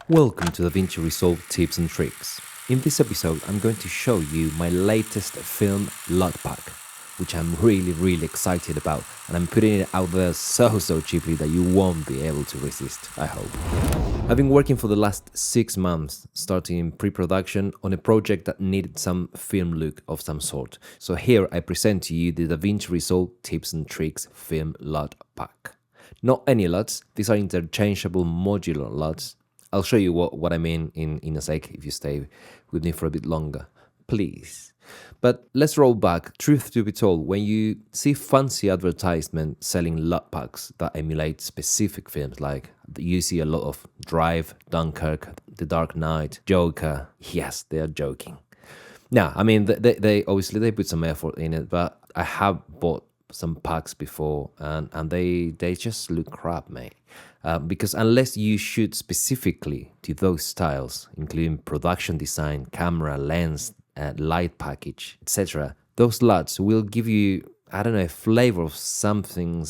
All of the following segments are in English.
Welcome to DaVinci Resolve Tips and Tricks. In this episode, I'm going to show you my latest film LUT pack, which I'm really excited about, and I'm putting it out there so cheaply that you won't be able to resist, I hope. I've been working for the last 6 months, starting in pre-production on a project that needed some film look of some sort. So here I present to you the DaVinci Resolve Tips and Tricks film LUT pack. Not any LUTs, these are interchangeable modular LUTs. I'll show you what I mean in a sec if you stay with me for a bit longer, please. But let's roll back. Truth to be told, when you see fancy advertisement selling LUT packs that emulate specific films, like you see a lot of Drive, Dunkirk, The Dark Knight, Joker, yes, they are joking. Now, I mean, they obviously they put some effort in it, but I have bought some packs before and they just look crap, mate. Because unless you shoot specifically to those styles, including production design, camera, lens, light package, etc., those LUTs will give you, I don't know, a flavor of something,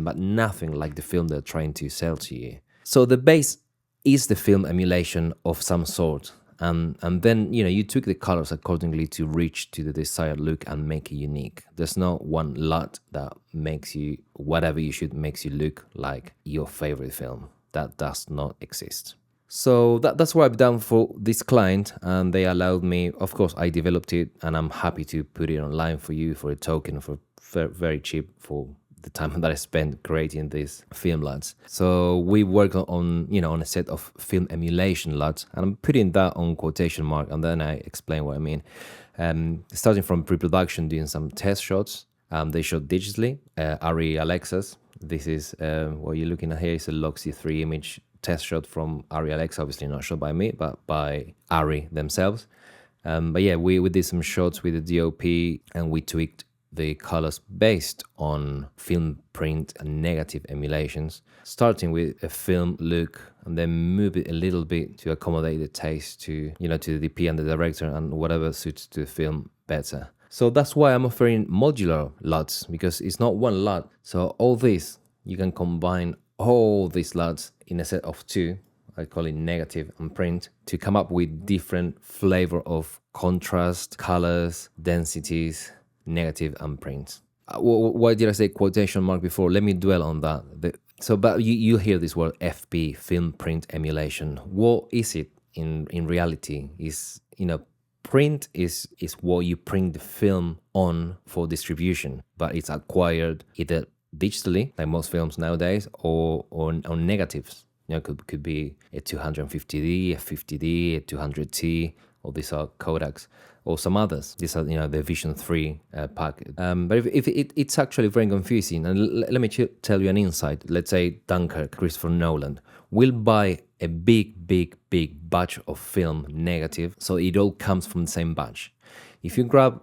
but nothing like the film they're trying to sell to you. So the base is the film emulation of some sort. And then, you tweak the colors accordingly to reach to the desired look and make it unique. There's not one LUT that makes you, whatever you shoot makes you look like your favorite film. That does not exist. So that's what I've done for this client, and they allowed me, of course, I developed it, and I'm happy to put it online for you for a token for very cheap for the time that I spent creating these film LUTs. So we work on a set of film emulation LUTs, and I'm putting that on quotation mark, and then I explain what I mean. Starting from pre-production, doing some test shots. They shot digitally, Arri Alexas. This is what you're looking at here is a Loxi 3 image test shot from Arri Alexa, obviously not shot by me, but by Arri themselves. But yeah, we did some shots with the DOP, and we tweaked the colors based on film, print, and negative emulations, starting with a film look and then move it a little bit to accommodate the taste to the DP and the director and whatever suits the film better. So that's why I'm offering modular LUTs, because it's not one LUT. So all this, you can combine all these LUTs in a set of 2, I call it negative and print, to come up with different flavor of contrast, colors, densities, negative and print. Why did I say quotation mark before? Let me dwell on that. But you hear this word FP, film print emulation. What is it in reality? Is print is what you print the film on for distribution, but it's acquired either digitally, like most films nowadays, or on negatives. Could be a 250D, a 50D, a 200T, or these are Kodaks, or some others. These are, the Vision 3 pack. But if it's actually very confusing, and let me tell you an insight. Let's say Dunkirk, Christopher Nolan, will buy a big batch of film negative, so it all comes from the same batch. If you grab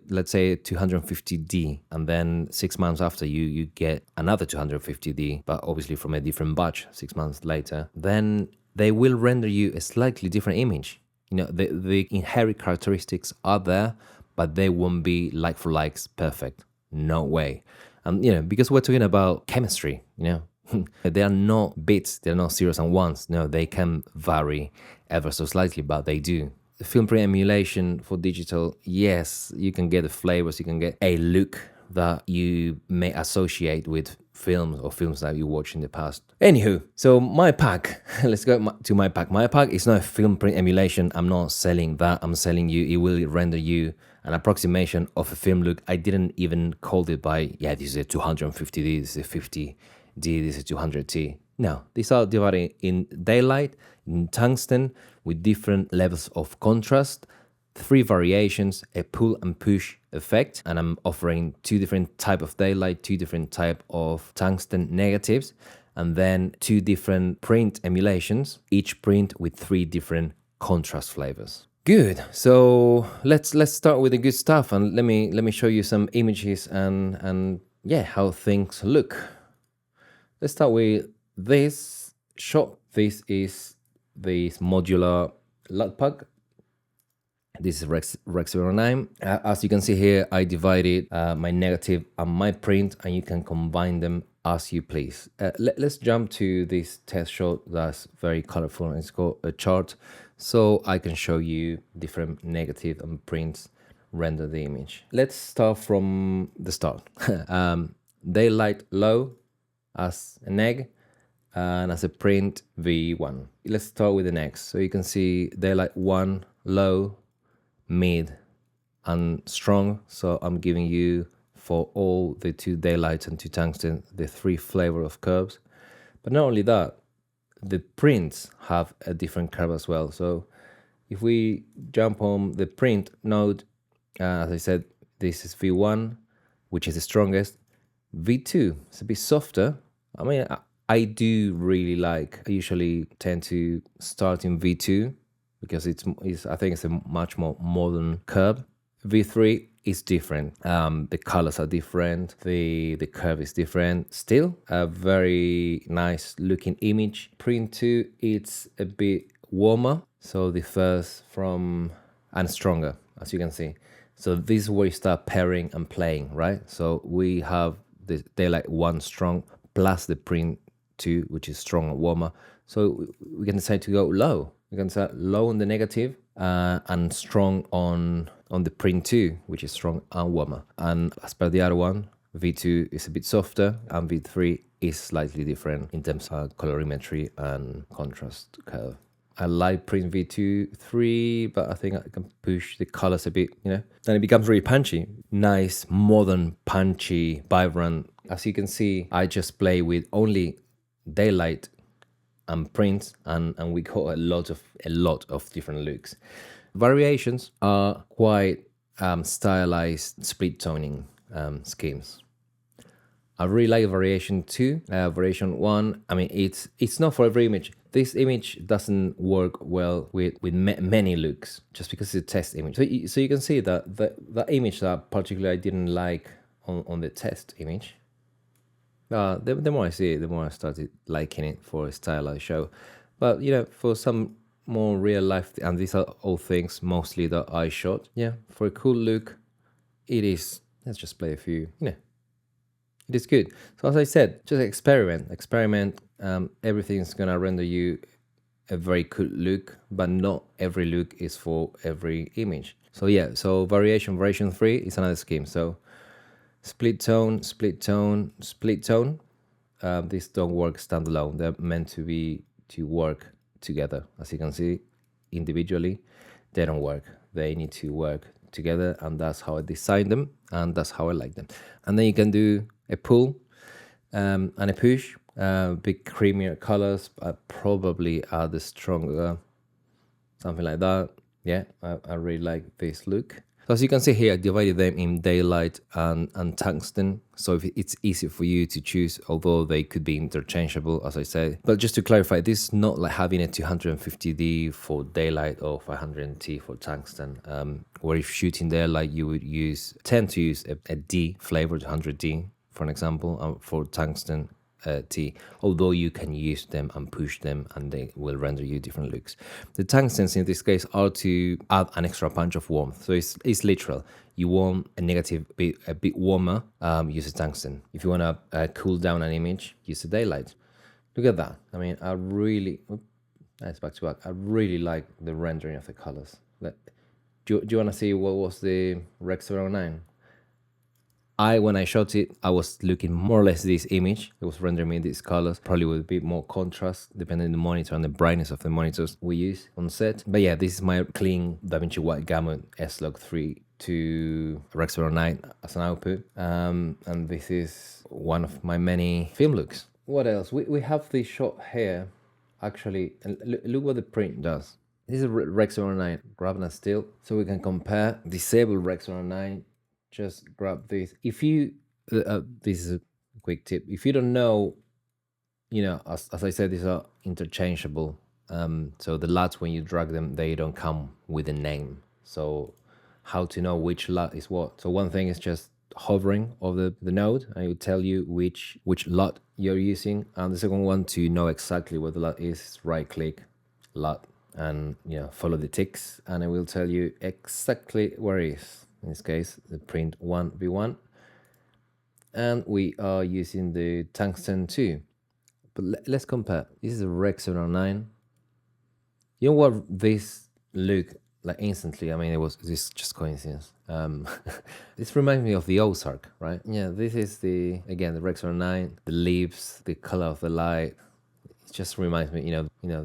let's say 250D, and then 6 months after you get another 250D, but obviously from a different batch 6 months later, then they will render you a slightly different image. The inherent characteristics are there, but they won't be like for likes perfect. No way. And because we're talking about chemistry, they are not bits, they're not zeros and ones. No, they can vary ever so slightly, but they do. Film print emulation for digital, yes, you can get the flavors, you can get a look that you may associate with films or films that you watched in the past. Anywho, so my pack, let's go to my pack. My pack is not a film print emulation. I'm not selling that. I'm selling you, it will render you an approximation of a film look. I didn't even call it by, this is a 250D, this is a 50D, this is a 200T. No, these are divided in daylight, in tungsten, with different levels of contrast, 3 variations, a pull and push effect, and I'm offering 2 different type of daylight, 2 different type of tungsten negatives, and then 2 different print emulations, each print with 3 different contrast flavors. Good. So let's start with the good stuff, and let me show you some images and how things look. Let's start with this shot. This is this modular LUT pack. This is Rex 09. As you can see here, I divided my negative and my print, and you can combine them as you please. Let's jump to this test shot that's very colorful, and it's called a chart, so I can show you different negative and prints render the image. Let's start from the start. Daylight low as a neg, and as a print V1. Let's start with the next. So you can see daylight 1 low, mid, and strong. So I'm giving you, for all the 2 daylights and 2 tungsten, the 3 flavor of curves. But not only that, the prints have a different curve as well. So if we jump on the print node, as I said, this is V1, which is the strongest. V2 is a bit softer. I mean, I do really like, I usually tend to start in V2 because I think it's a much more modern curve. V3 is different. The colors are different. The curve is different. Still a very nice looking image. Print 2, it's a bit warmer. So the first and stronger, as you can see. So this is where you start pairing and playing, right? So we have the daylight 1 strong plus the print 2, which is strong and warmer. So we can decide to go low. We can start low on the negative and strong on the print 2, which is strong and warmer. And as per the other one, V2 is a bit softer and V3 is slightly different in terms of colorimetry and contrast curve. I like print V2, 3, but I think I can push the colors a bit, you know. Then it becomes really punchy. Nice, modern, punchy, vibrant. As you can see, I just play with only daylight and prints, and we got a lot of different looks. Variations are quite stylized split toning schemes. I really like variation 2. Variation 1, I mean, it's not for every image. This image doesn't work well with many looks, just because it's a test image. So you can see that the image that particularly I didn't like on the test image, the more I see it, the more I started liking it for a stylized show. But, you know, for some more real life, and these are all things mostly that I shot, yeah, for a cool look, it is, let's just play a few, you know, it is good. So as I said, just experiment. Everything's gonna render you a very cool look, but not every look is for every image. So yeah, so variation 3 is another scheme. So split tone, split tone, split tone. These don't work standalone. They're meant to work together. As you can see, individually, they don't work. They need to work together, and that's how I designed them, and that's how I like them. And then you can do a pull and a push. Big creamier colors. I probably add the stronger, something like that. Yeah, I really like this look. So as you can see here, I divided them in daylight and tungsten. So if it's easy for you to choose, although they could be interchangeable, as I said. But just to clarify, this is not like having a 250D for daylight or 500T for tungsten. Where if shooting daylight, you would tend to use a D flavor, 200D, for an example, for tungsten. T, although you can use them and push them and they will render you different looks. The tungstens in this case are to add an extra punch of warmth. So it's literal. You want a negative a bit warmer, use a tungsten. If you want to cool down an image, use a daylight. Look at that. I mean, that's back to back. I really like the rendering of the colors. Do you want to see what was the Rec 09? When I shot it, I was looking more or less this image. It was rendering me these colors, probably with a bit more contrast, depending on the monitor and the brightness of the monitors we use on set. But yeah, this is my clean DaVinci White Gamut S-Log 3 to Rec 09 as an output. And this is one of my many film looks. What else? We have this shot here, actually, and look what the print does. This is Rec 09, grabbing a still, so we can compare. Disable Rec 09. Just grab this. If you, this is a quick tip. If you don't know, you know, as I said, these are interchangeable. So the LUTs, when you drag them, they don't come with a name. So how to know which LUT is what? So one thing is just hovering over the node, and it will tell you which LUT you're using. And the second one, to know exactly what the LUT is, right click LUT and, you know, follow the ticks, and it will tell you exactly where it is. In this case, the print 1v1. And we are using the tungsten too. But let's compare. This is a Rec 709. You know what this look like instantly? I mean, this just coincidence. This reminds me of the Ozark, right? Yeah, this is again the Rec 709. The leaves, the color of the light. It just reminds me,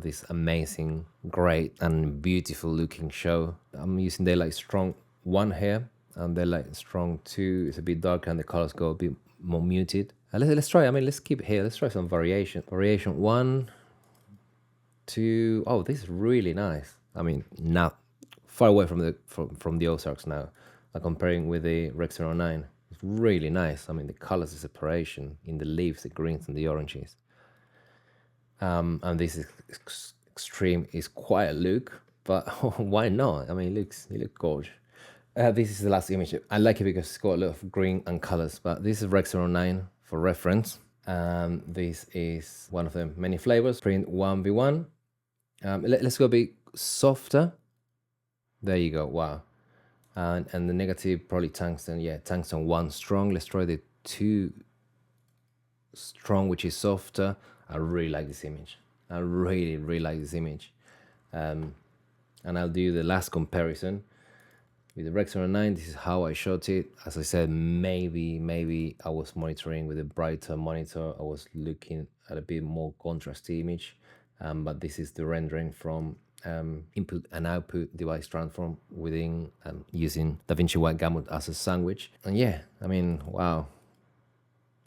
this amazing, great, and beautiful looking show. I'm using Daylight Strong 1 here, and Daylight Strong 2 is a bit darker, and the colors go a bit more muted. Let's try. I mean, let's keep it here. Let's try some variation. Variation 1, 2. Oh, this is really nice. I mean, not far away from the Ozarks now. Comparing with the Rex 09, it's really nice. I mean, the colors, the separation in the leaves, the greens and the oranges. And this is extreme is quite a look, but why not? I mean, it looks gorgeous. This is the last image. I like it because it's got a lot of green and colors, but this is Rex 09 for reference. This is one of the many flavors, print 1v1. Let's go a bit softer. There you go, wow. And the negative, probably tungsten, yeah, tungsten 1 strong. Let's try the 2 strong, which is softer. I really like this image. I really, really like this image. And I'll do the last comparison with the Rex 09. This is how I shot it. As I said, maybe I was monitoring with a brighter monitor. I was looking at a bit more contrasty image. But this is the rendering from input and output device transform within using DaVinci White Gamut as a sandwich. And yeah, I mean, wow.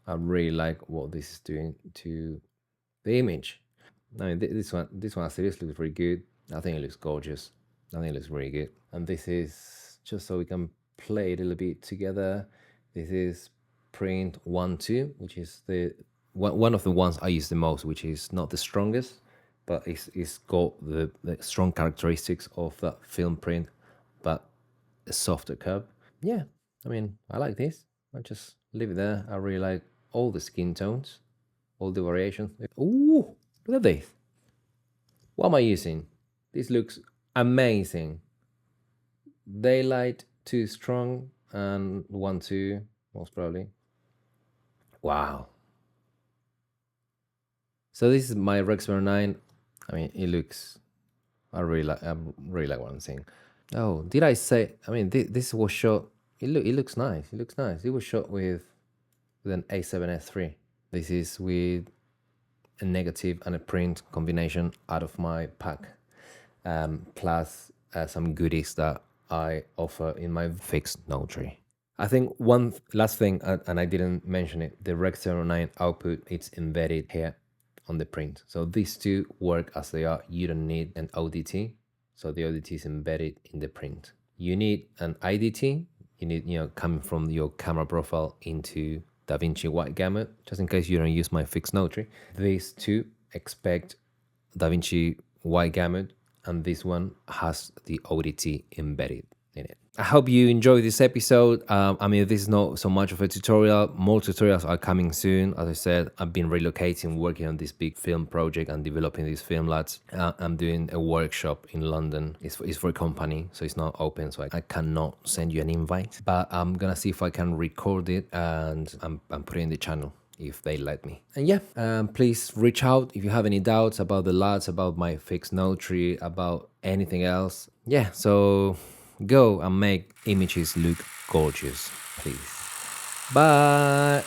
I really like what this is doing to the image. I mean, this one seriously looks very good. I think it looks gorgeous. I think it looks really good. And this is just so we can play it a little bit together. This is print 1-2, which is the one of the ones I use the most, which is not the strongest, but it's got the strong characteristics of that film print, but a softer curve. Yeah, I mean, I like this. I just leave it there. I really like all the skin tones, all the variations. Ooh, look at this. What am I using? This looks amazing. Daylight 2 strong and 1-2 most probably. Wow. So this is my Rex 09. I mean, it looks. I really like what I'm seeing. Oh, did I say? I mean, this was shot. It looks nice. It looks nice. It was shot with an A7S3. This is with a negative and a print combination out of my pack, plus some goodies that I offer in my fixed notary. I think one last thing, and I didn't mention it, the Rec 09 output, it's embedded here on the print. So these two work as they are. You don't need an ODT. So the ODT is embedded in the print. You need an IDT. You need, coming from your camera profile into DaVinci White Gamut, just in case you don't use my fixed notary. These two expect DaVinci White Gamut, and this one has the ODT embedded in it. I hope you enjoyed this episode. I mean, this is not so much of a tutorial. More tutorials are coming soon. As I said, I've been relocating, working on this big film project and developing these film LUTs. I'm doing a workshop in London. It's for a company, so it's not open, so I cannot send you an invite. But I'm gonna see if I can record it, and I'm putting it in the channel if they let me. And yeah, please reach out if you have any doubts about the LUTs, about my fixed notary, about anything else. Yeah, so go and make images look gorgeous, please. Bye.